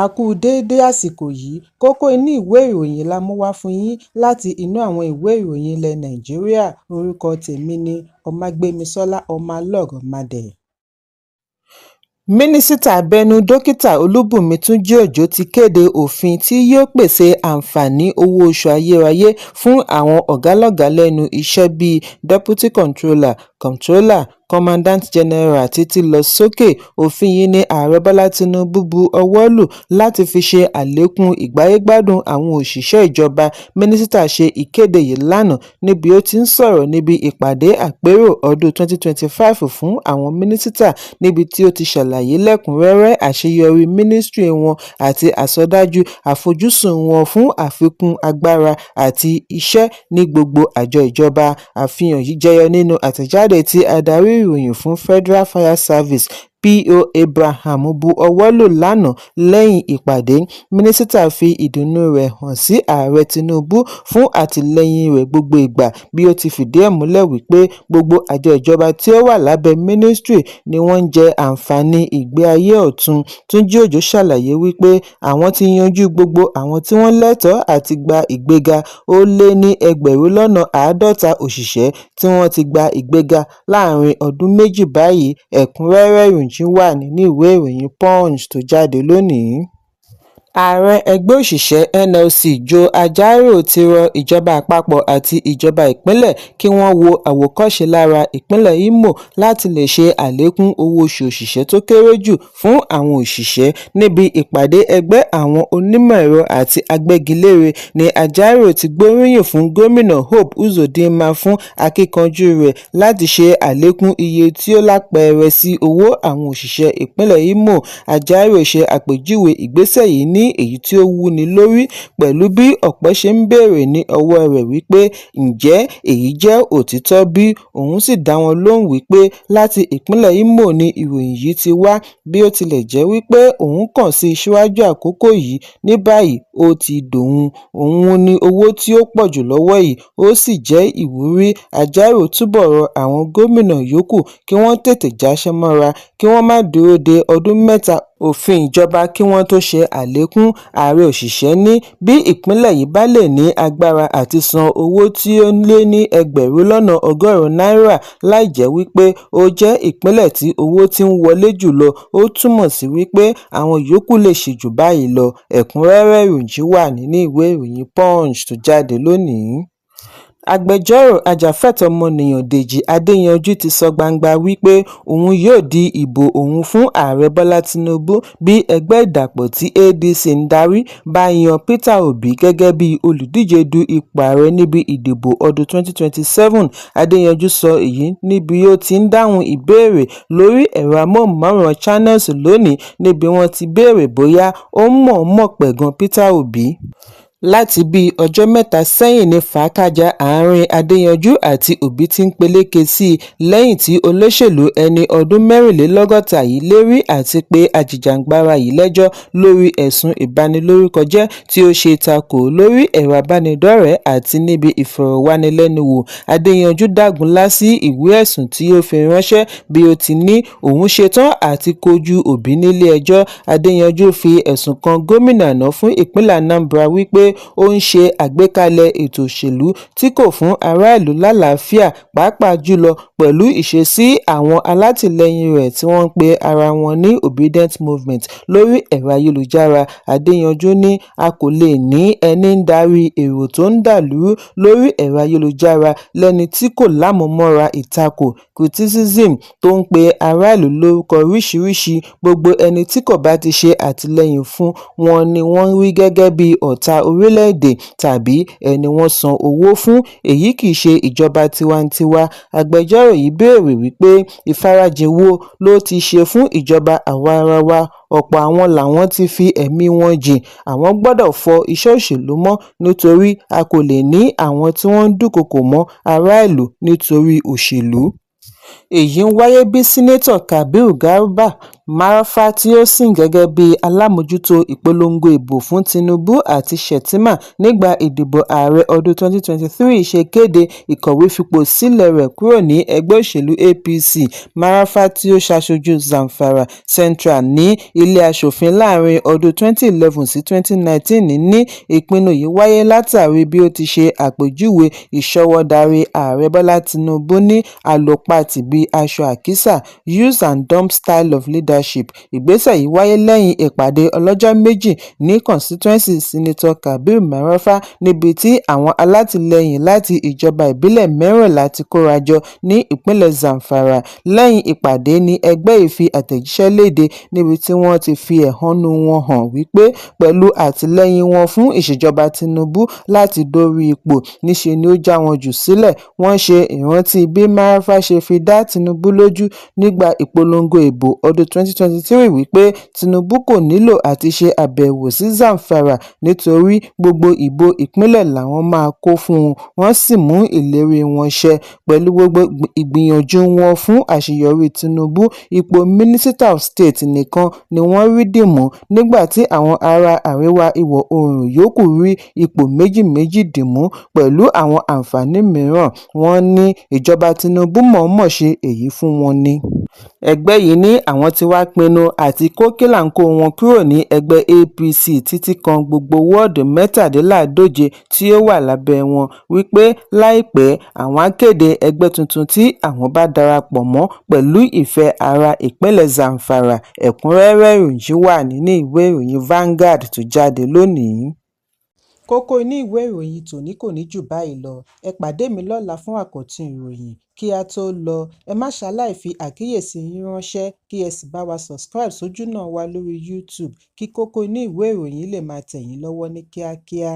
A kú déédé àsìkò yìí, kókó inú ìwé ìròyìn la mú wá fún yín láti inú àwọn ìwé ìròyìn ilẹ̀ Nàìjíríà. Orúkọ tèmi ni Ọmágbémisọ́lá Ọmọlọ́rọ̀mádé. Mínísítà abẹ́nú Dókítà Olúbùnmi Túnjí-Òjó ti kéde òfin tí yóò pèsè àǹfààní owó oṣù ayérayé fún àwọn ọ̀gá-lọ́gàá lẹ́nu iṣẹ́ bíi Deputy Controller, Comptroller, Commandant General títí lọ sókè. Òfin yìí ni Ààrẹ Bọ́lá Tinubu bu ọwọ́ lù láti fi ṣe àlékún ìgbáyégbádùn àwọn òṣìṣẹ́ ìjọba. Mínísítà ṣe ìkéde yìí lánàá níbi ó ti ń sọ̀rọ̀ níbi ìpàdé àpérò ọdún 2025 fún àwọn mínísítà, níbi tí ó ti ṣàlàyé lẹ́kùnrẹ́rẹ́ àṣeyọrí mínísítírì wọn àti àsọdájú àfojúsùn wọn fún àfikún agbára àti iṣẹ́ ní gbogbo àjọ ìjọba. Àfihàn yìí jẹyọ nínú àtẹ̀jáde tí adarí ìròyìn fún Federal Fire Service P.O. Abraham bu ọwọ́ lù lánàá lẹ́yìn ìpàdé. Mínísítà fi ìdùnnú rẹ̀ hàn sí Ààrẹ Tinubu fún àtìlẹ́yìn rẹ̀ gbogbo ìgbà, bí ó ti fìdí ẹ̀ múlẹ̀ wípé gbogbo àjọ ìjọba tí ó wà lábẹ́ mínísítírì ni wọ́n ń jẹ àǹfààní ìgbé ayé ọ̀tun. Túnjí-Òjó ṣàlàyé wípé àwọn ti yanjú gbogbo àwọn tí wọ́n lẹ́tọ̀ọ́ àti gba ìgbéga. Ó lé ní 50,000 òṣìṣẹ́ tí wọ́n ti gba ìgbéga láàrin ọdún méjì báyìí. Ẹ̀kúnrẹ́rẹ́ ìròyìn wà nínú ìwé ìròyìn Punch tó jáde lónìí. Ààrẹ ẹgbẹ́ òṣìṣẹ́ NLC Joe Ajaero ti rọ ìjọba àpapọ̀ àti ìjọba ìpínlẹ̀ kí wọ́n wo àwòkọ́ṣe lára ìpínlẹ̀ Imo láti lè ṣe àlékún owó oṣù òṣìṣẹ́ tó kéré jù fún àwọn òṣìṣẹ́. Níbi ìpàdé ẹgbẹ́ àwọn onímọ̀ ẹ̀rọ àti agbẹ́gilére ni Ajaero ti gbóríyìn fún gómìnà Hope Uzodinma fún akíkanjú rẹ̀ láti ṣe àlékún iye tí ó lápẹẹrẹ sí owó àwọn òṣìṣẹ́ ìpínlẹ̀ Imo. Ajaero ṣe àpèjúwe ìgbésẹ̀ yìí ní èyí tí ó wúni lórí, pẹ̀lú bí ọ̀pọ̀ ṣe ń béèrè ní ọwọ́ rẹ̀ wípé ǹjẹ́ èyí jẹ́ òtítọ́ bí. Òun sì dá wọn lóhùn wípé láti ìpínlẹ̀ Imo ni ìròyìn yìí ti wá, bí ó tilẹ̀ jẹ́ wípé òun kàn sí síwájú àkókò yìí. Ní báyìí ó ti dòun, òun ní owó tí ó pọ̀ jù lọ́wọ́ yìí, ó sì jẹ́ ìwúrí. Ajaero túbọ̀ rọ àwọn gómìnà yòókù kí wọ́n tètè jáṣẹ́ mọ́ra, kí wọ́n má dúró de ọdún mẹ́ta òfin ìjọba kí wọ́n tó ṣe àlékún. Ààrẹ òṣìṣẹ́ ní bí ìpínlẹ̀ yìí bá lè ní agbára àti san owó tí ó lé ní 1,100 náírà láì jẹ́ wípé ó jẹ́ ìpínlẹ̀ tí owó ti ń wọlé jùlọ, ó túmọ̀ sí wípé àwọn yòókù lè ṣe jù báyìí lọ. Ẹ̀kúnrẹ́rẹ́ ìròyìn wà nínú ìwé ìròyìn Punch tó jáde lónìí. Agbẹjọ́rò ajàfẹ́tọ̀ọ́ ọmọnìyàn Dèjì Adéyanjú ti sọ gbangba wípé òun yóò di ìbò òun fún Ààrẹ Bọ́lá Tinubu bí ẹgbẹ́ ìdàpọ̀ tí ADC ń darí bá yan Peter Obi gẹ́gẹ́ bí olùdíje du ipò ààrẹ níbi ìdìbò ọdún 2027. Adéyanjú sọ èyí níbi ó ti ń dáhùn ìbéèrè lórí ẹ̀rọ amóhùnmáwòrán Channels lónìí, níbi wọ́n ti béèrè bóyá ó mọ̀ọ́mọ̀ pẹ̀gàn Peter Obi. Láti bí ọjọ́ mẹ́ta sẹ́yìn ni fàákàjà àárín Adéyanjú àti Obi ti ń peléke sí i lẹ́yìn tí olóṣèlú ẹni ọdún 64 yìí lérí àti pé ajìjàǹgbara yìí lẹ́jọ́ lórí ẹ̀sùn ìbanilórúkọjẹ́ tí ó ṣe takò lórí ẹ̀rọ abánidọ́rẹ̀ẹ́ àti níbi ìfọ̀rọ̀wánilẹ́nuwò. Adéyanjú dágunlá sí ìwé ẹ̀sùn tí ó fi ránṣẹ́, bí ó ti ní òun ṣetán àti kojú Obi nílé ẹjọ́. Adéyanjú fi ẹ̀sùn kan gómìnà náà fún ìpínlẹ̀ Anambra wípé ó ń ṣe àgbékalẹ̀ ètò òṣèlú tí kò fún aráàlú lálàáfíà, pàápàá jùlọ pẹ̀lú ìṣesí àwọn alátìlẹyìn rẹ̀ tí wọ́n ń pe ara wọn ní Obedient Movement lórí ẹ̀rọ ayélujára. Adéyanjú ní a kò lè ní ẹni ń darí èrò tó ń dàlúrú lórí ẹ̀rọ ayélujára lẹ́ni tí kò lámúmọ́ra ìtakò criticism tó ń pe aráàlú lórúkọ oríṣiríṣi. Gbogbo ẹni tí kò bá ti ṣe àtìlẹyìn fún wọn ni wọ́n rí gẹ́gẹ́ bí ọ̀tá orílẹ̀-èdè tàbí ẹni wọ́n san owó fún. Èyí kì í ṣe ìjọba tiwantiwa. Agbẹjọ́rò yìí béèrè wípé ìfarajìn wo ló ti ṣe fún ìjọba àwaarawa. Ọ̀pọ̀ àwọn làwọn ti fi ẹ̀mí wọn jìn. Àwọn gbọ́dọ̀ fọ iṣẹ́ òṣèlú mọ́, nítorí a kò lè ní àwọn tí wọ́n ń dúnkokò mọ́ aráàlú nítorí òṣèlú. èyí ń wáyé bí sínátọ̀ Kabiru Garba Marafa tí ó sìn gẹ́gẹ́ bí alámòjútó ìpolongo ìbò fún Tinubu àti Shettima nígbà ìdìbò ààrẹ ọdún 2023 ṣe kéde ìkọ̀wé fipò sílẹ̀ rẹ̀ kúrò ní ẹgbẹ́ òṣèlú APC. Marafa tí ó ṣaṣojú Zamfara Central ní ilé aṣòfin láàrin ọdún 2011 sí 2019 ní ìpinnu yìí wáyé látàrí bí ó ti ṣe àpèjúwe ìṣọwọ́darí ààrẹ Bọ́lá Tinubu ní àlòpatì bíi aṣọ àkísà use and dump style of leadership. Ìgbésẹ̀ yìí wáyé lẹ́yìn ìpàdé ọlọ́jọ́ méjì ní constituency Senator Kabiru Marafa níbi tí àwọn alátìlẹyìn láti ìjọba ìbílẹ̀ 14 ti kórajọ ní ìpínlẹ̀ Zamfara. Lẹ́yìn ìpàdé ní ẹgbẹ́ yìí fi àtẹ̀jíṣẹ́ léde níbi tí wọ́n ti fi ẹ̀hónú wọn hàn wípé pẹ̀lú àtìlẹyìn wọn fún ìṣèjọba Tinubu láti dórí ipò, níṣe ni ó já wọn jù sílẹ̀. Wọ́n ṣe ìrántí bí Marafa ṣe fi dá Tinubu lójú nígbà ìpolongo ìbò ọdún 2023 wípé Tinubu kò nílò àti ṣe àbẹ̀wò sí Zamfara nítorí gbogbo ìbò ìpínlẹ̀ làwọn máa kó fún un. Wọ́n sì mú ìlérí wọn ṣẹ. Pẹ̀lú gbogbo ìgbìyànjú wọn fún àṣeyọrí Tinubu, ipò Minister of State nìkan ni wọ́n rí dìmú nígbà tí àwọn ará àríwá ìwọ̀ oòrùn yòókù rí ipò méjì dìmú pẹ̀lú àwọn àǹfààní mìíràn. Wọ́n ní ìjọba Tinubu mọ̀ọ́mọ̀ ṣe èyí fún wọn ni. Ẹgbẹ́ yìí ní àwọn ti wá pinnu àti kó kílàńkó wọn kúrò ní ẹgbẹ́ APC títí kan gbogbo wọ́ọ̀dù 137 tí ó wà lábẹ́ wọn, wípé láìpẹ́ àwọn á kéde ẹgbẹ́ tuntun tí àwọn bá darapọ̀ mọ́ pẹ̀lú ìfẹ́ ara ìpínlẹ̀ Zamfara. Ẹ̀kúnrẹ́rẹ́ ìròyìn wà nínú ìwé ìròyìn Vanguard tó jáde lónìí. Kókó inú ìwé ìròyìn tòní kò ní jù báyìí lọ. Ẹ pàdé mi lọ́la fún àkọ́tún ìròyìn. Kí a tó lọ, ẹ má ṣaláì fi àkíyèsí yín ránṣẹ́ kí ẹ sì bá wa subscribe sójú náà wa lórí YouTube kí kókó inú ìwé ìròyìn lè máa tẹ̀ yín lọ́wọ́ ní kíákíá.